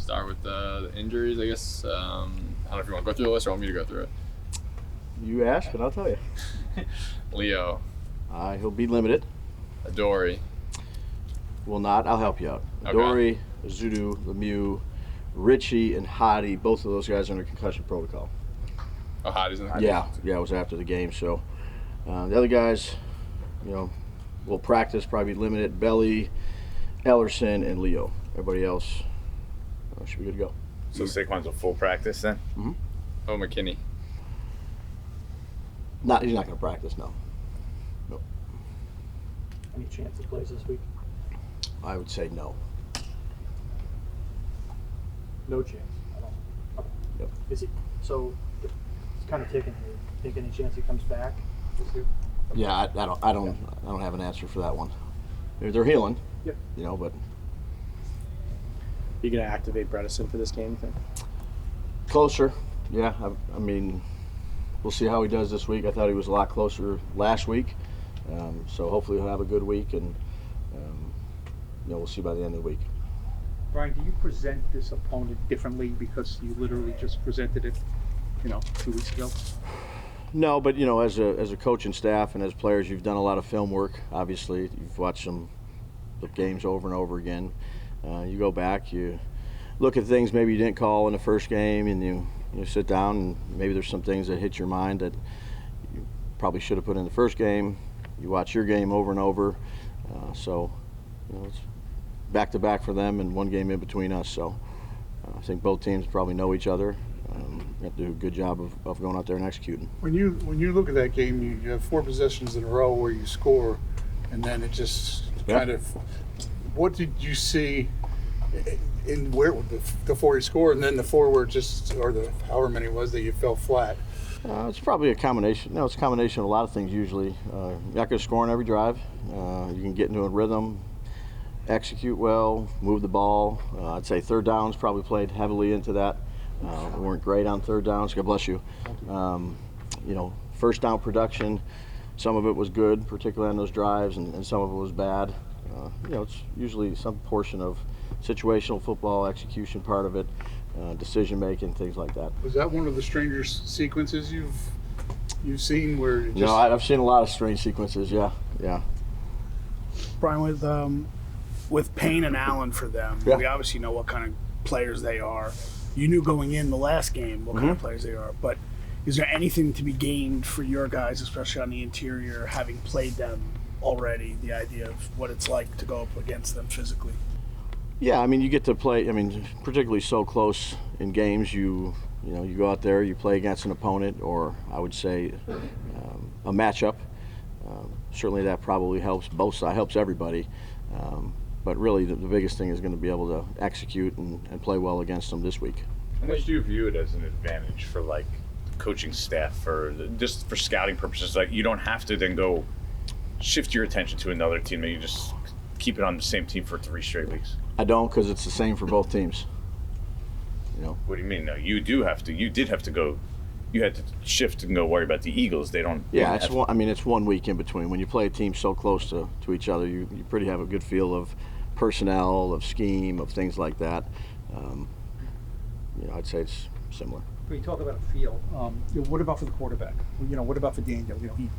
start with the injuries, I guess. I don't know if you want to go through the list or want me to go through it. You ask, and I'll tell you. Leo. He'll be limited. Adoree. Will not. I'll help you out. Okay. Adoree, Azudu, Lemieux, Richie, and Hadi. Both of those guys are under concussion protocol. Oh, Hadi's in there? Yeah, it was after the game. So the other guys, will practice, probably limited. Belly, Ellerson, and Leo. Everybody else should be good to go. So Saquon's a full practice then? Mm-hmm. Oh, McKinney. He's not going to practice, no. Nope. Any chance he plays this week? I would say no. No chance. I don't. Okay. Yep. Is he? So it's kind of taking. Think any chance he comes back this year? Yeah, I don't have an answer for that one. They're healing. Yep. But You gonna activate Bredesen for this game, you think? closer. Yeah, I mean, we'll see how he does this week. I thought he was a lot closer last week, so hopefully he'll have a good week, and we'll see by the end of the week. Brian, do you present this opponent differently because you literally just presented it, 2 weeks ago? No, but as a coach and staff and as players, you've done a lot of film work. Obviously, you've watched the games over and over again. You go back, you look at things maybe you didn't call in the first game, and you sit down and maybe there's some things that hit your mind that you probably should have put in the first game. You watch your game over and over, so it's back to back for them and one game in between us. So I think both teams probably know each other. You have to do a good job of going out there and executing. When you look at that game, you have 4 possessions in a row where you score, and then it just kind of. What did you see in where the 4 you score, and then the 4 where the however many it was that you fell flat? It's probably a combination. It's a combination of a lot of things usually. You're not going to score on every drive. You can get into a rhythm, execute well, move the ball. I'd say third downs probably played heavily into that. We weren't great on third downs. God bless you. First down production, some of it was good, particularly on those drives, and some of it was bad. It's usually some portion of situational football, execution part of it, decision making, things like that. Was that one of the stranger sequences you've seen where? No, I've seen a lot of strange sequences. Yeah. Brian, with Payne and Allen for them, Yeah. we obviously know what kind of players they are. You knew going in the last game what kind of players they are, but is there anything to be gained for your guys, especially on the interior, having played them already, the idea of what it's like to go up against them physically? Yeah, I mean, you get to play, particularly so close in games, you go out there, you play against an opponent, or I would say a matchup. Certainly that probably helps both sides, helps everybody. But really the biggest thing is going to be able to execute and play well against them this week. How much do you view it as an advantage for the coaching staff, just for scouting purposes? You don't have to then go shift your attention to another team, and you just keep it on the same team for 3 straight weeks. I don't, because it's the same for both teams. What do you mean? No, you do have to. You did have to go. You had to shift and go worry about the Eagles. They don't. Yeah, it's 1 week in between. When you play a team so close to each other, you pretty have a good feel of personnel, of scheme, of things like that. I'd say it's similar. When you talk about a feel, what about for the quarterback? What about for Daniel? He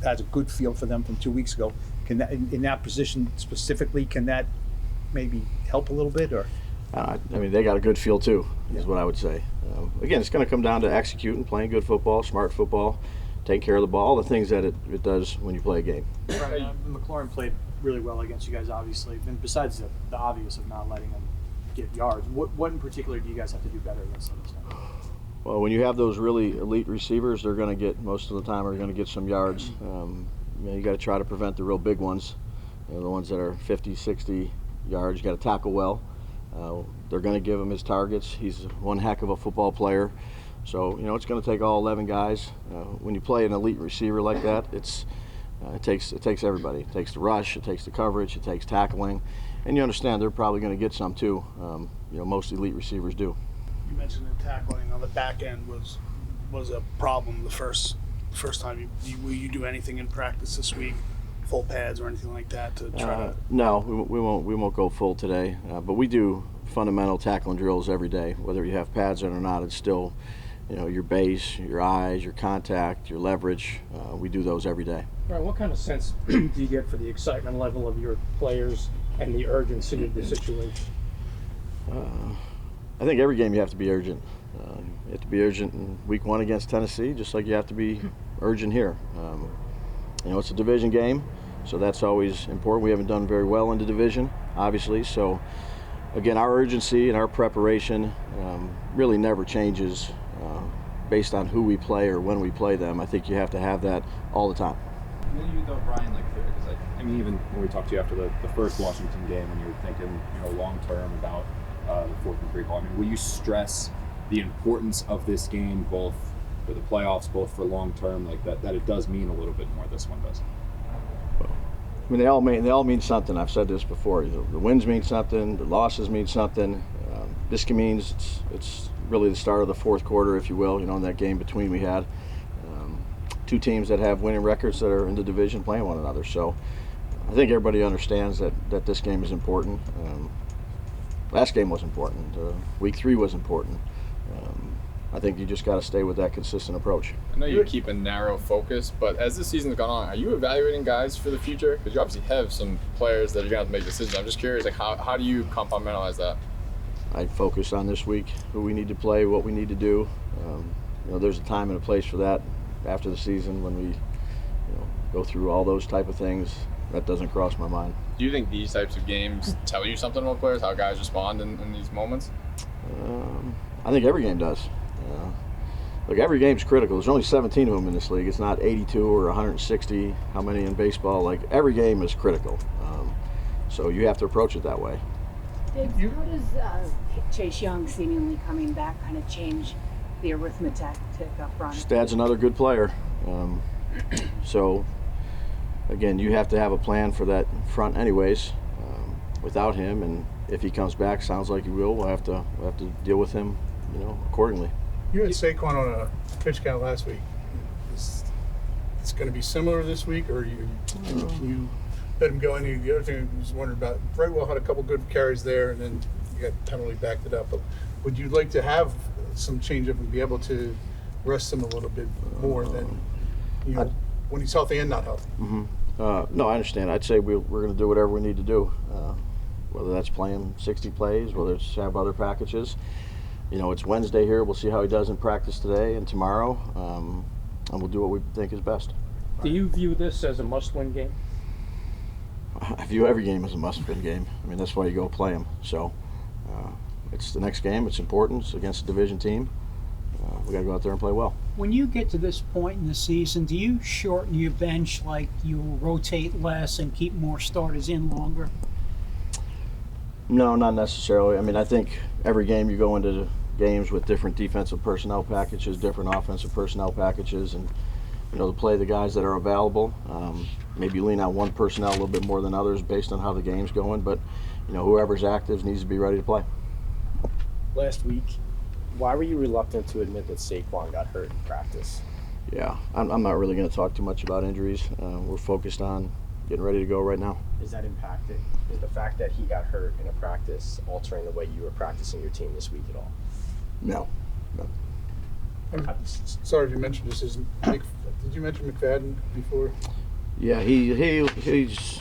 has a good feel for them from 2 weeks ago. Can that, in that position specifically, can that maybe help a little bit, or? They got a good feel too, is what I would say. Again, it's going to come down to executing, playing good football, smart football, taking care of the ball, all the things that it does when you play a game. Right. McLaurin played really well against you guys, obviously. And besides the obvious of not letting him get yards, what in particular do you guys have to do better against them this time? Well, when you have those really elite receivers, they're going to get, most of the time, are going to get some yards. You got to try to prevent the real big ones, the ones that are 50, 60 yards. You got to tackle well. They're going to give him his targets. He's one heck of a football player. So, it's going to take all 11 guys. When you play an elite receiver like that, it takes everybody. It takes the rush, it takes the coverage, it takes tackling. And you understand they're probably going to get some too. Most elite receivers do. You mentioned the tackling on the back end was a problem the first time. Will you do anything in practice this week, full pads or anything like that to try to? No, we won't go full today. But we do fundamental tackling drills every day. Whether you have pads on or not, it's still, your base, your eyes, your contact, your leverage. We do those every day. Right, what kind of sense do you get for the excitement level of your players and the urgency of the situation? I think every game you have to be urgent. You have to be urgent in week 1 against Tennessee, just like you have to be urgent here. It's a division game, so that's always important. We haven't done very well in the division, obviously. So, again, our urgency and our preparation really never changes based on who we play or when we play them. I think you have to have that all the time. Will you though, Brian, because I mean, even when we talked to you after the first Washington game, when you were thinking, long term about the 4th and 3 call, I mean, will you stress the importance of this game, both for the playoffs, both for long term, like that it does mean a little bit more? This one does. I mean, they all mean something. I've said this before. The wins mean something. The losses mean something. This means it's really the start of the 4th quarter, if you will. In that game between we had 2 teams that have winning records that are in the division playing one another. So I think everybody understands that this game is important. Last game was important. Week 3 was important. I think you just got to stay with that consistent approach. I know you keep a narrow focus, but as the season's gone on, are you evaluating guys for the future? Because you obviously have some players that are going to have to make decisions. I'm just curious, how do you compartmentalize that? I focus on this week, who we need to play, what we need to do. There's a time and a place for that after the season when we go through all those type of things. That doesn't cross my mind. Do you think these types of games tell you something about players, how guys respond in these moments? I think every game does. Look, every game's critical. There's only 17 of them in this league. It's not 82 or 160, how many in baseball. Like, every game is critical. So you have to approach it that way. How does Chase Young seemingly coming back kind of change the arithmetic up front? Just adds another good player. So, again, you have to have a plan for that front anyways. Without him, and if he comes back, sounds like he will, we'll have to deal with him, accordingly. You had Saquon on a pitch count last week. It's going to be similar this week, or can you let him go any? The other thing I was wondering about, Brightwell had a couple good carries there, and then you got penalty backed it up. But would you like to have some change up and be able to rest him a little bit more than when he's healthy and not healthy? Mm-hmm. No, I understand. I'd say we're going to do whatever we need to do, whether that's playing 60 plays, whether it's have other packages. It's Wednesday here. We'll see how he does in practice today and tomorrow, and we'll do what we think is best. Do you view this as a must-win game? I view every game as a must-win game. I mean, that's why you go play them. So it's the next game. It's important. It's against a division team. We got to go out there and play well. When you get to this point in the season, do you shorten your bench, like you rotate less and keep more starters in longer? No, not necessarily. I mean, I think every game you go into games with different defensive personnel packages, different offensive personnel packages, and to play the guys that are available. Maybe lean on one personnel a little bit more than others based on how the game's going, but whoever's active needs to be ready to play. Last week, why were you reluctant to admit that Saquon got hurt in practice? Yeah, I'm not really going to talk too much about injuries. We're focused on getting ready to go right now. Is that impacted? Is the fact that he got hurt in a practice altering the way you were practicing your team this week at all? No. I'm sorry if you mentioned this. Did you mention McFadden before? Yeah, he's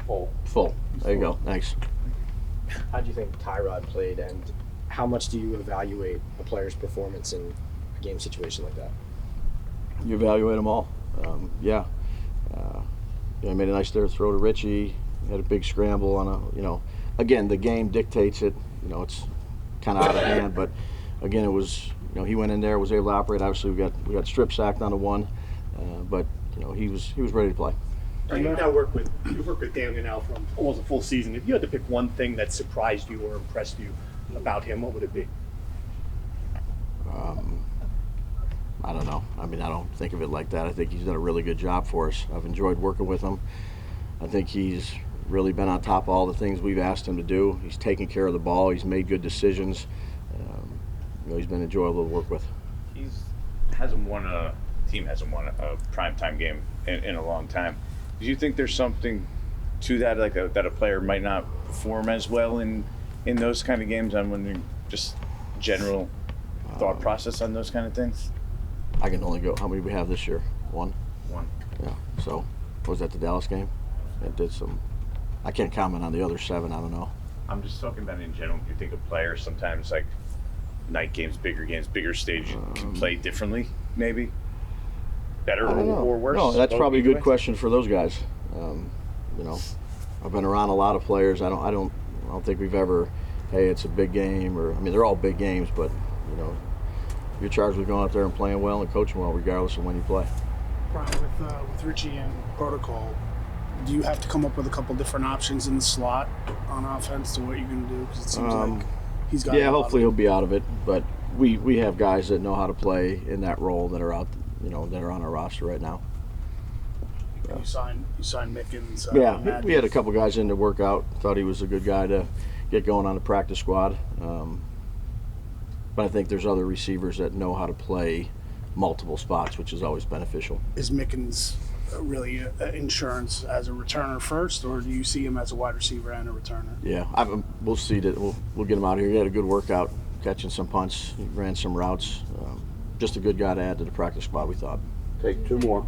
full. There you go. Thanks. How do you think Tyrod played, and how much do you evaluate a player's performance in a game situation like that? You evaluate them all. He made a nice throw to Richie. Had a big scramble on a. Again, the game dictates it. It's kind of out of hand, but again, it was. He went in there, was able to operate. Obviously, we got strip sacked on the one, but he was ready to play. You've worked with Daniel now for almost a full season. If you had to pick one thing that surprised you or impressed you about him, what would it be? I don't know. I mean, I don't think of it like that. I think he's done a really good job for us. I've enjoyed working with him. I think he's really been on top of all the things we've asked him to do. He's taken care of the ball. He's made good decisions. He's been enjoyable to work with. Team hasn't won a primetime game in a long time. Do you think there's something to that, like that a player might not perform as well in in those kind of games? I'm wondering just general thought process on those kind of things. I can only go. How many we have this year? One. One. Yeah. So, was that the Dallas game? It did some. I can't comment on the other 7. I don't know. I'm just talking about in general. You think of players sometimes like night games, bigger stage can play differently, maybe better or worse. No, that's probably a either good way. question for those guys. You know, I've been around a lot of players. I don't think we've ever, hey, it's a big game, or I mean, they're all big games, but you know, you're charged with going out there and playing well and coaching well, regardless of when you play. Brian, with Richie and protocol, do you have to come up with a couple different options in the slot on offense to what you're going to do? Because it seems like he's got. Yeah, hopefully he'll be out of it, but we have guys that know how to play in that role that are out, you know, that are on our roster right now. You signed Mickens. Yeah, we had a couple guys in to work out. Thought he was a good guy to get going on the practice squad. But I think there's other receivers that know how to play multiple spots, which is always beneficial. Is Mickens really insurance as a returner first, or do you see him as a wide receiver and a returner? Yeah, we'll see that. We'll get him out here. He had a good workout, catching some punts, he ran some routes. Just a good guy to add to the practice squad, we thought. Take 2 more.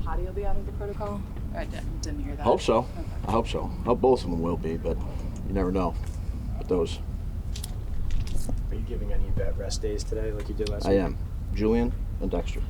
Hottie will be out of the protocol? I didn't hear that. Hope so. Okay. I hope so. Hope both of them will be, but you never know with those. Are you giving any vet rest days today like you did last week? I am. Julian and Dexter.